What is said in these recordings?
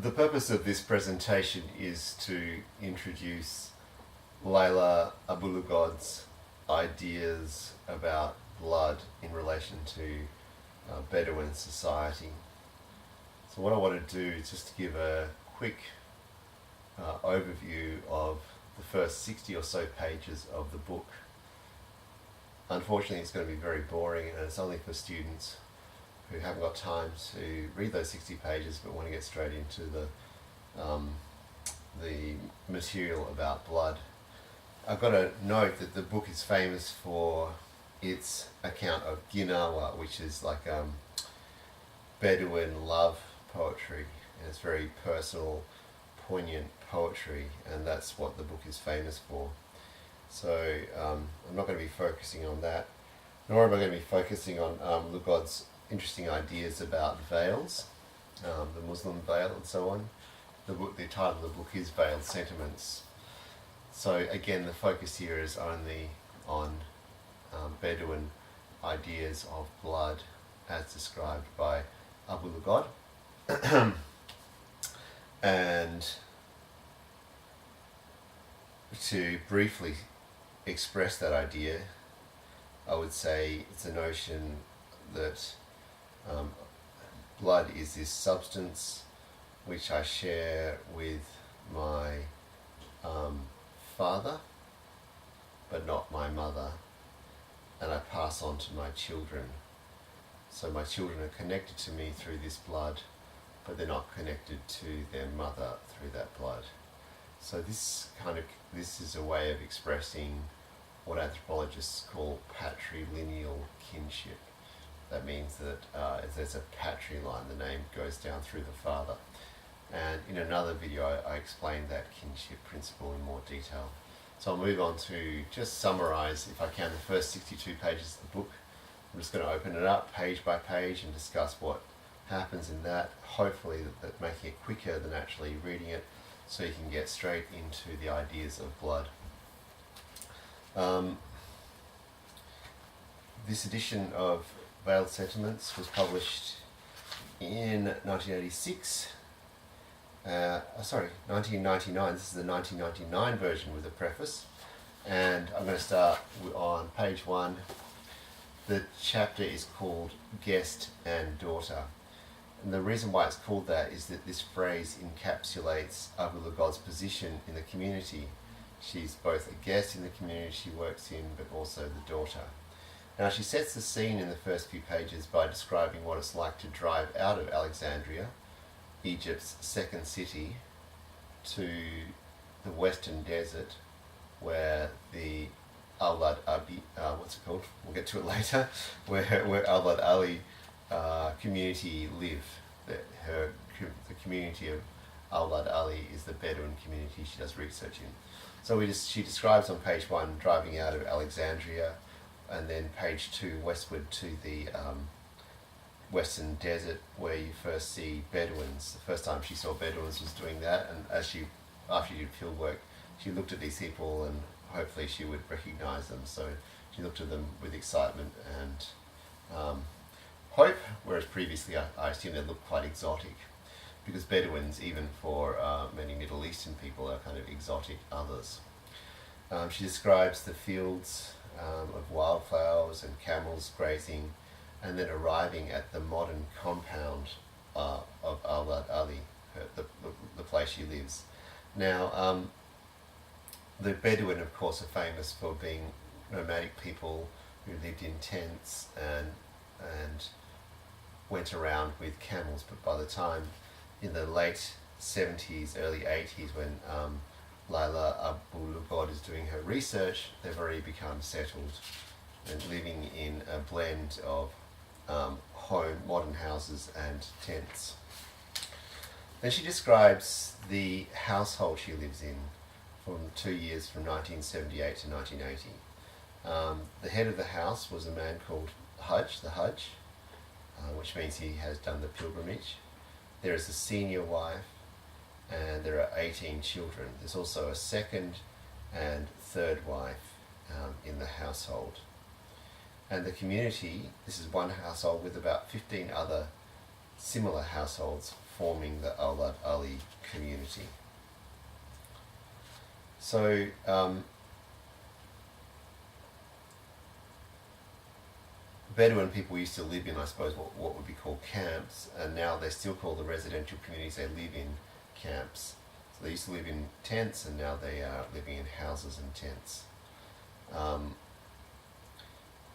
The purpose of this presentation is to introduce Layla Abu-Lughod's ideas about blood in relation to Bedouin society. So what I want to do is just to give a quick overview of the first 60 or so pages of the book. Unfortunately, it's going to be very boring, and it's only for students who haven't got time to read those 60 pages but want to get straight into the material about blood. I've got to note that the book is famous for its account of Ghinnawas, which is like Bedouin love poetry, and it's very personal, poignant poetry, and that's what the book is famous for. So I'm not going to be focusing on that, nor am I going to be focusing on Lughod's interesting ideas about veils, the Muslim veil and so on. The title of the book is Veiled Sentiments. So again, the focus here is only on Bedouin ideas of blood as described by Abu-Lughod. And to briefly express that idea, I would say it's a notion that blood is this substance which I share with my father, but not my mother, and I pass on to my children. So my children are connected to me through this blood, but they're not connected to their mother through that blood. So this is a way of expressing what anthropologists call patrilineal kinship. That means that there's a patriline, the name goes down through the father. And in another video I explained that kinship principle in more detail. So I'll move on to just summarize, if I can, the first 62 pages of the book. I'm just going to open it up page by page and discuss what happens in that, hopefully that making it quicker than actually reading it, so you can get straight into the ideas of blood. This edition of Veiled Sentiments was published in 1986. 1999. This is the 1999 version with a preface. And I'm going to start on page 1. The chapter is called Guest and Daughter. And the reason why it's called that is that this phrase encapsulates Abu-Lughod's position in the community. She's both a guest in the community she works in, but also the daughter. Now she sets the scene in the first few pages by describing what it's like to drive out of Alexandria, Egypt's second city, to the western desert where the Awlad Ali, we'll get to it later, where Awlad Ali community live. The community of Awlad Ali is the Bedouin community she does research in. So she describes on page 1 driving out of Alexandria, and then page 2 westward to the western desert where you first see Bedouins. The first time she saw Bedouins was doing that, and after she did field work, she looked at these people and hopefully she would recognize them. So she looked at them with excitement and hope, whereas previously I assumed they looked quite exotic, because Bedouins, even for many Middle Eastern people, are kind of exotic others. She describes the fields of wildflowers and camels grazing, and then arriving at the modern compound of Awlad Ali, the place she lives. Now, the Bedouin, of course, are famous for being nomadic people who lived in tents and went around with camels. But by the time, in the late 70s, early 80s, when Layla Abu-Lughod is doing her research, they've already become settled and living in a blend of modern houses and tents. Then she describes the household she lives in from 2 years, from 1978 to 1980. The head of the house was a man called the Hajj, which means he has done the pilgrimage. There is a senior wife, and there are 18 children. There's also a second and third wife in the household. And the community, this is one household with about 15 other similar households, forming the Awlad Ali community. So Bedouin people used to live in, I suppose, what would be called camps, and now they still call the residential communities they live in camps. So they used to live in tents, and now they are living in houses and tents.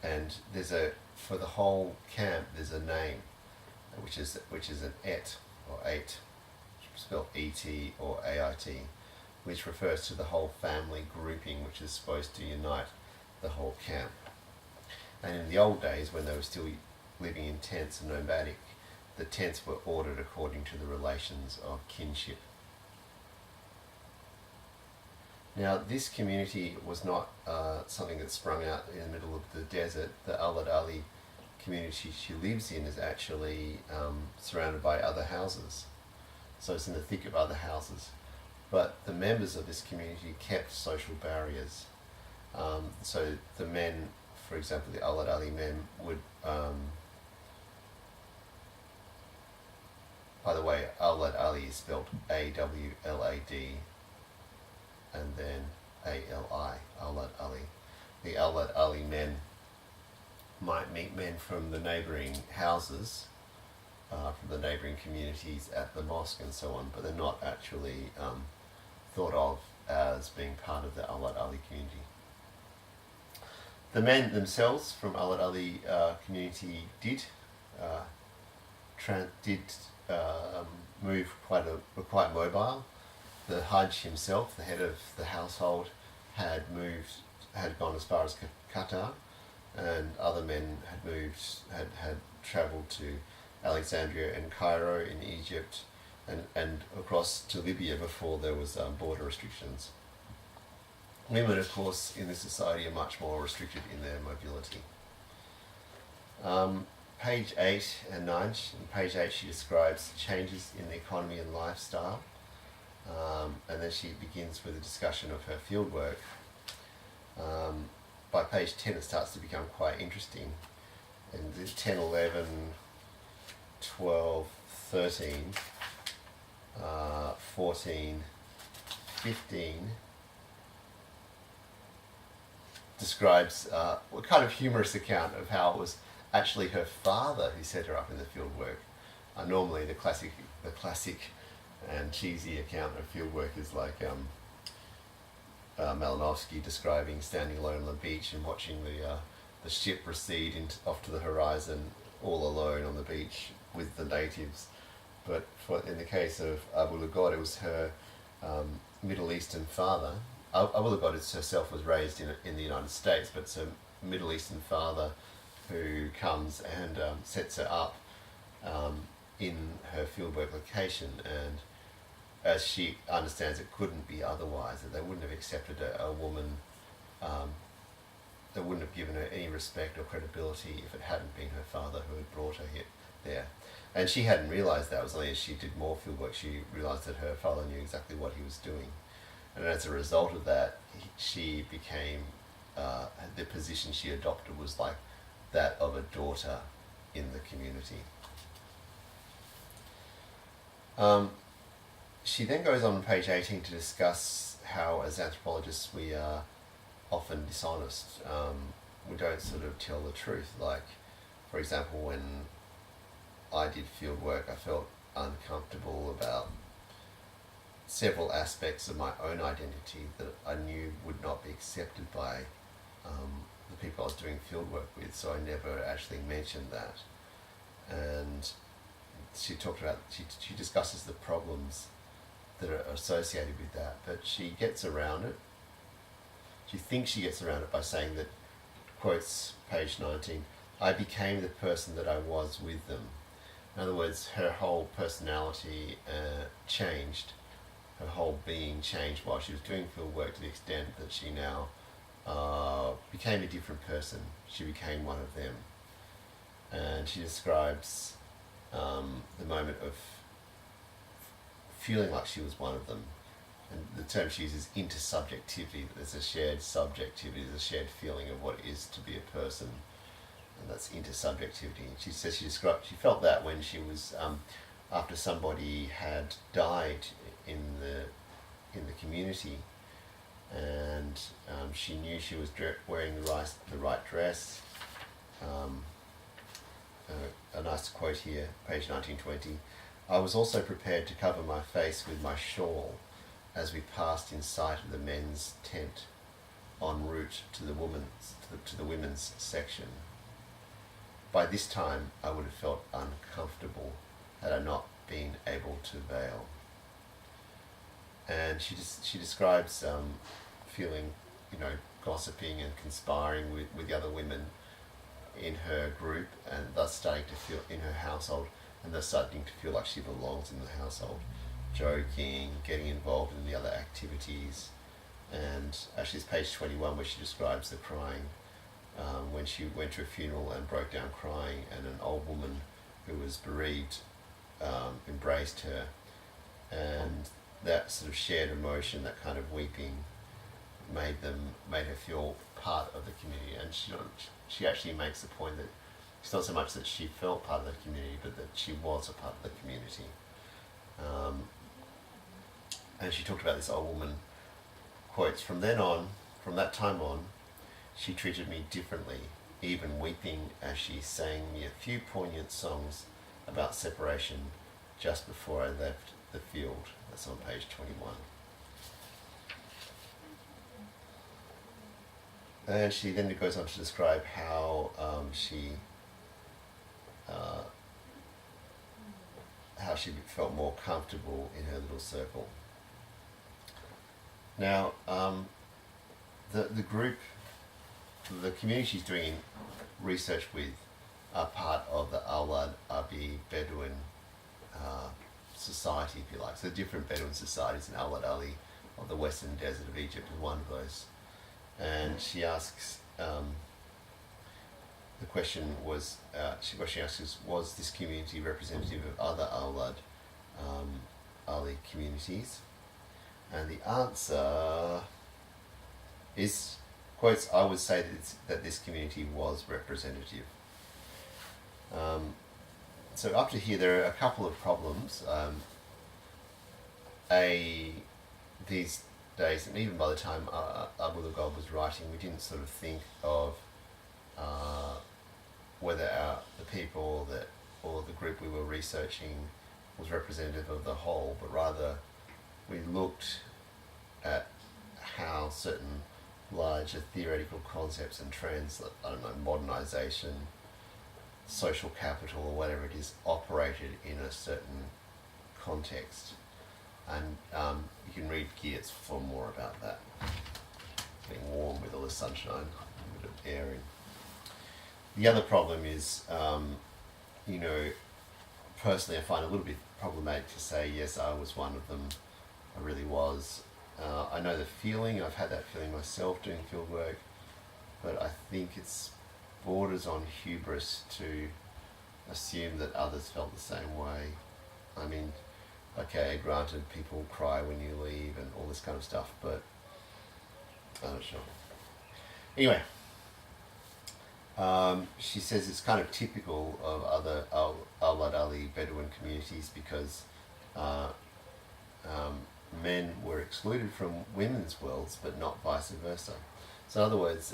And for the whole camp, there's a name, which is an et or eight, spelled et or ait, which refers to the whole family grouping, which is supposed to unite the whole camp. And in the old days, when they were still living in tents and nomadic, the tents were ordered according to the relations of kinship. Now, this community was not something that sprung out in the middle of the desert. The Awlad Ali community she lives in is actually surrounded by other houses. So it's in the thick of other houses. But the members of this community kept social barriers. So the men, for example, the Awlad Ali men would, by the way, Awlad Ali is spelled A-W-L-A-D and then A-L-I, Awlad Ali. The Awlad Ali men might meet men from the neighbouring houses, from the neighbouring communities at the mosque and so on, but they're not actually thought of as being part of the Awlad Ali community. The men themselves from Awlad Ali community did move were quite mobile. The Hajj himself, the head of the household, had gone as far as Qatar, and other men had travelled to Alexandria and Cairo in Egypt, and across to Libya before there was border restrictions. Women, of course, in this society are much more restricted in their mobility. Page 8 and 9. In page 8 she describes changes in the economy and lifestyle, and then she begins with a discussion of her fieldwork. By page 10 it starts to become quite interesting. And 10, 11, 12, 13, 14, 15 describes a kind of humorous account of how it was actually her father who set her up in the fieldwork. Normally the classic and cheesy account of fieldwork is like Malinowski describing standing alone on the beach and watching the ship recede off to the horizon, all alone on the beach with the natives. But in the case of Abu-Lughod, it was her Middle Eastern father. Abu-Lughod herself was raised in the United States, but it's a Middle Eastern father who comes and sets her up in her fieldwork location, and as she understands it couldn't be otherwise, that they wouldn't have accepted a woman, they wouldn't have given her any respect or credibility if it hadn't been her father who had brought her there. And she hadn't realised that. It was only as she did more fieldwork she realised that her father knew exactly what he was doing. And as a result of that, she became, the position she adopted was like that of a daughter in the community. She then goes on page 18 to discuss how, as anthropologists, we are often dishonest. We don't sort of tell the truth. Like, for example, when I did field work, I felt uncomfortable about several aspects of my own identity that I knew would not be accepted by the people I was doing field work with, so I never actually mentioned that. And she discusses the problems that are associated with that, but she gets around it. She thinks she gets around it by saying that, quotes page 19, "I became the person that I was with them." In other words, her whole personality changed, her whole being changed while she was doing field work, to the extent that she now became a different person. She became one of them. And she describes the moment of feeling like she was one of them. And the term she uses is intersubjectivity, that there's a shared subjectivity, there's a shared feeling of what it is to be a person, and that's intersubjectivity. She says she felt that when she was after somebody had died in the community, and she knew she was wearing the right dress. A nice quote here, page 1920. I was also prepared to cover my face with my shawl as we passed in sight of the men's tent en route to the women's section. By this time, I would have felt uncomfortable had I not been able to veil. And she describes feeling, gossiping and conspiring with the other women in her group, and thus starting to feel in her household, and thus starting to feel like she belongs in the household, joking, getting involved in the other activities. And actually it's page 21 where she describes the crying, when she went to a funeral and broke down crying, and an old woman who was bereaved embraced her, and that sort of shared emotion, that kind of weeping, made her feel part of the community. And she actually makes the point that it's not so much that she felt part of the community, but that she was a part of the community. And she talked about this old woman, quotes, from that time on, she treated me differently, even weeping as she sang me a few poignant songs about separation just before I left the field. That's on page 21. And she then goes on to describe how she felt more comfortable in her little circle. Now, the group, the community she's doing research with, are part of the Awlad Ali Bedouin society, if you like. So different Bedouin societies, and Awlad Ali of the Western Desert of Egypt is one of those. And she asks, the question was, what she asks is, was this community representative of other Awlad Ali communities? And the answer is, quotes, I would say that this community was representative. So up to here there are a couple of problems. These days, and even by the time Abu-Lughod was writing, we didn't sort of think of whether the people or the group we were researching was representative of the whole, but rather we looked at how certain larger theoretical concepts and trends, modernization, social capital, or whatever it is, operated in a certain context. And you can read Geertz for more about that. Being warm with all the sunshine, a bit of airing. The other problem is, personally I find it a little bit problematic to say, yes, I was one of them, I really was. I know the feeling, I've had that feeling myself doing field work, but I think it's borders on hubris to assume that others felt the same way. I mean, okay, granted, people cry when you leave and all this kind of stuff, but I'm not sure. Anyway, she says it's kind of typical of other Awlad Ali Bedouin communities because men were excluded from women's worlds, but not vice versa. So in other words,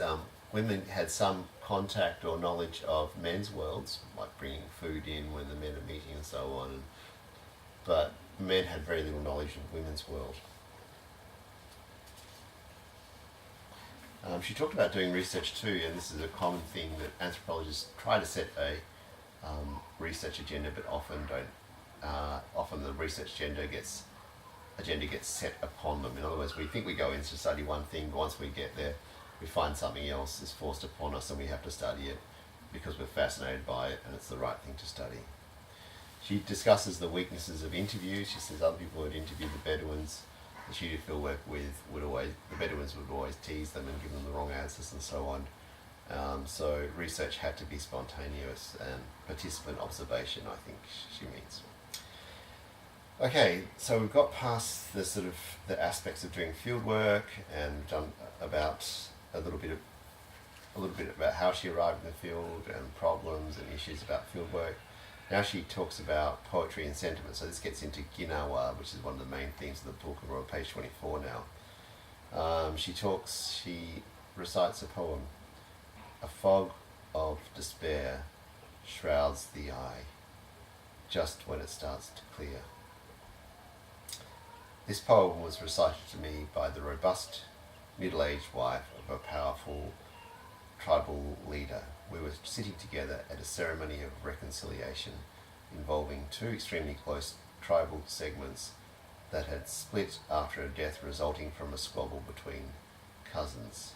women had some contact or knowledge of men's worlds, like bringing food in when the men are meeting and so on, but men had very little knowledge of women's world. She talked about doing research too, and this is a common thing that anthropologists try to set a research agenda, but often don't. Often the research agenda gets set upon them. In other words, we think we go in to study one thing, but once we get there, we find something else is forced upon us, and we have to study it because we're fascinated by it, and it's the right thing to study. She discusses the weaknesses of interviews. She says other people would interview the Bedouins that she did field work with the Bedouins would always tease them and give them the wrong answers and so on. So research had to be spontaneous and participant observation, I think she means. Okay, so we've got past the sort of the aspects of doing field work and done about a little bit about how she arrived in the field and problems and issues about field work. Now she talks about poetry and sentiment. So this gets into Ghinnawas, which is one of the main themes of the book, and we're on page 24 now. She recites a poem. A fog of despair shrouds the eye, just when it starts to clear. This poem was recited to me by the robust, middle-aged wife of a powerful tribal leader. We were sitting together at a ceremony of reconciliation involving two extremely close tribal segments that had split after a death resulting from a squabble between cousins.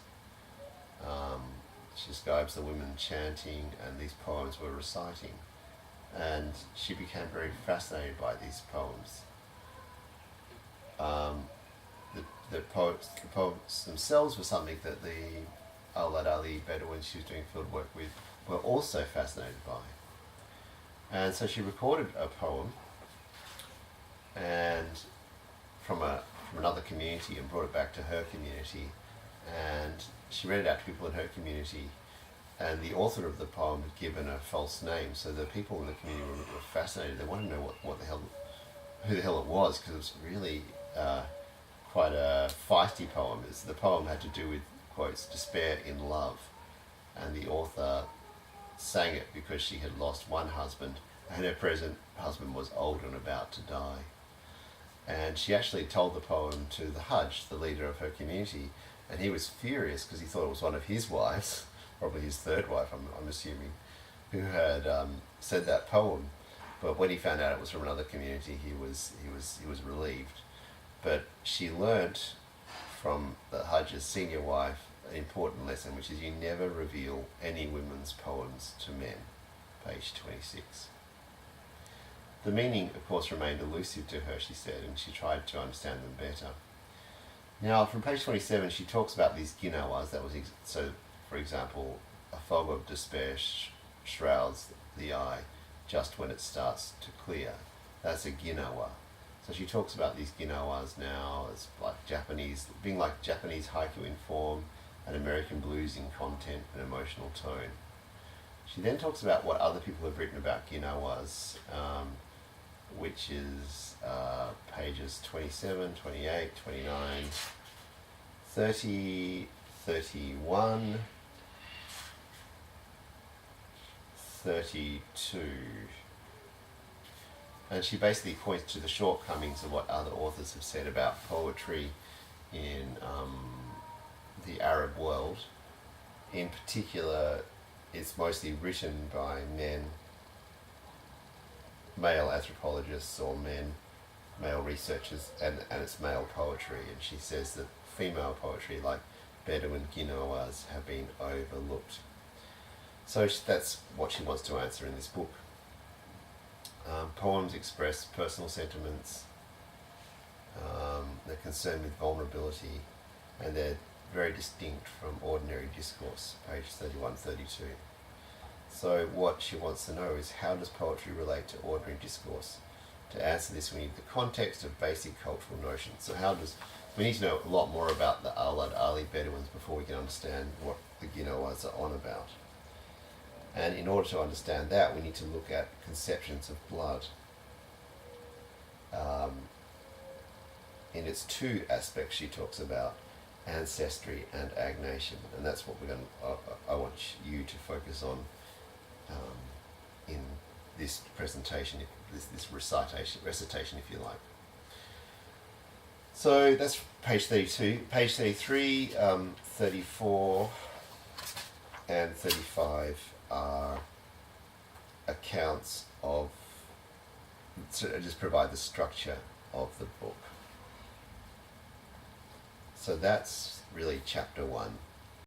She describes the women chanting and these poems were reciting, and she became very fascinated by these poems. The poems themselves were something that the Awlad Ali Bedouins she was doing field work with were also fascinated by. And so she recorded a poem and from another community and brought it back to her community, and she read it out to people in her community, and the author of the poem had given a false name, so the people in the community were fascinated. They wanted to know who the hell it was, because it was really quite a feisty poem. The poem had to do with, quotes, despair in love, and the author sang it because she had lost one husband and her present husband was old and about to die. And she actually told the poem to the Hajj, the leader of her community, and he was furious because he thought it was one of his wives, probably his third wife, I'm assuming, who had said that poem. But when he found out it was from another community, he was relieved. But she learnt from the Hajj's senior wife an important lesson, which is you never reveal any women's poems to men. Page 26. The meaning, of course, remained elusive to her, she said, and she tried to understand them better. Now, from page 27, she talks about these Ghinnawas. So, for example, a fog of despair shrouds the eye just when it starts to clear. That's a Ghinnawa. So she talks about these Ghinnawas now as being like Japanese haiku in form and American blues in content and emotional tone. She then talks about what other people have written about Ghinnawas, which is pages 27, 28, 29, 30, 31, 32. And she basically points to the shortcomings of what other authors have said about poetry in the Arab world. In particular, it's mostly written by men, male anthropologists or male researchers, and it's male poetry. And she says that female poetry, like Bedouin Ghinnawas, have been overlooked. So that's what she wants to answer in this book. Poems express personal sentiments, they're concerned with vulnerability, and they're very distinct from ordinary discourse, page 31, 32. So what she wants to know is, how does poetry relate to ordinary discourse? To answer this, we need the context of basic cultural notions. So we need to know a lot more about the Awlad Ali Bedouins before we can understand what the Ghinnawas are on about. And in order to understand that, we need to look at conceptions of blood in its two aspects. She talks about ancestry and agnation, and that's what I want you to focus on in this presentation, this recitation, if you like. So that's page 32. Page 33, 34, and 35 are accounts of, to just provide the structure of the book. So that's really chapter 1.